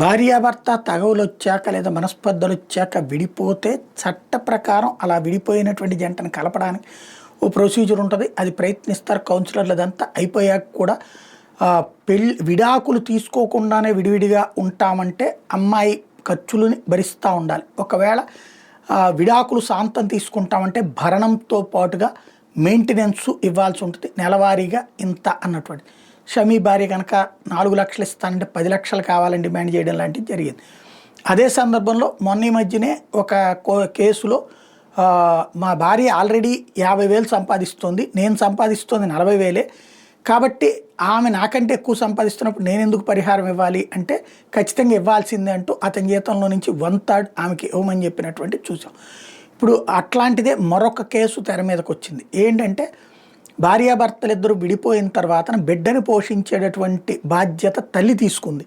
భార్యాభర్త తగవులొచ్చాక లేదా మనస్పర్ధలొచ్చాక విడిపోతే చట్ట ప్రకారం అలా విడిపోయినటువంటి జంటను కలపడానికి ఓ ప్రొసీజర్ ఉంటుంది. అది ప్రయత్నిస్తారు కౌన్సిలర్లు. అదంతా అయిపోయాక కూడా విడాకులు తీసుకోకుండానే విడివిడిగా ఉంటామంటే అమ్మాయి ఖర్చులని భరిస్తూ ఉండాలి. ఒకవేళ విడాకులు శాంతం తీసుకుంటామంటే భరణంతో పాటుగా మెయింటెనెన్స్ ఇవ్వాల్సి ఉంటుంది. నెలవారీగా ఇంత అన్నటువంటి. షమీ భార్య కనుక 4 లక్షలు ఇస్తానంటే 10 లక్షలు కావాలని డిమాండ్ చేయడం లాంటిది జరిగింది. అదే సందర్భంలో మొన్న ఈ మధ్యనే ఒక కేసులో మా భార్య ఆల్రెడీ 50,000 సంపాదిస్తుంది, నేను సంపాదిస్తుంది 40,000, కాబట్టి ఆమె నాకంటే ఎక్కువ సంపాదిస్తున్నప్పుడు నేను ఎందుకు పరిహారం ఇవ్వాలి అంటే ఖచ్చితంగా ఇవ్వాల్సిందే అంటూ అతని జీతంలో నుంచి 1/3 ఆమెకి ఇవ్వమని చెప్పినటువంటి చూసాం. ఇప్పుడు అట్లాంటిదే మరొక కేసు తెర మీదకి వచ్చింది. ఏంటంటే భార్యాభర్తలిద్దరూ విడిపోయిన తర్వాత బిడ్డను పోషించేటటువంటి బాధ్యత తల్లి తీసుకుంది.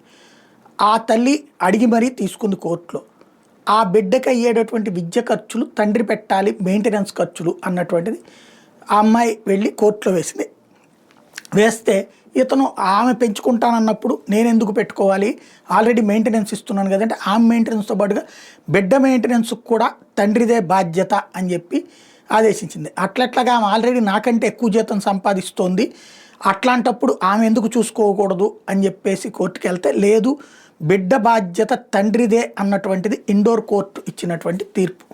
ఆ తల్లి అడిగి మరీ తీసుకుంది కోర్టులో. ఆ బిడ్డకి అయ్యేటటువంటి విద్య ఖర్చులు తండ్రి పెట్టాలి, మెయింటెనెన్స్ ఖర్చులు అన్నటువంటిది ఆ అమ్మాయి వెళ్ళి కోర్టులో వేస్తే ఇతను ఆమె పెంచుకుంటానన్నప్పుడు నేను ఎందుకు పెట్టుకోవాలి, ఆల్రెడీ మెయింటెనెన్స్ ఇస్తున్నాను కదంటే ఆమె మెయింటెనెన్స్తో పాటుగా బిడ్డ మెయింటెనెన్స్కి కూడా తండ్రిదే బాధ్యత అని చెప్పి ఆదేశించింది. అట్లట్లాగా ఆమె ఆల్రెడీ నాకంటే ఎక్కువ జీతం సంపాదిస్తోంది, అట్లాంటప్పుడు ఆమె ఎందుకు చూసుకోకూడదు అని చెప్పేసి కోర్టుకు వెళ్తే లేదు, బిడ్డ బాధ్యత తండ్రిదే అన్నటువంటిది ఇండోర్ కోర్టు ఇచ్చినటువంటి తీర్పు.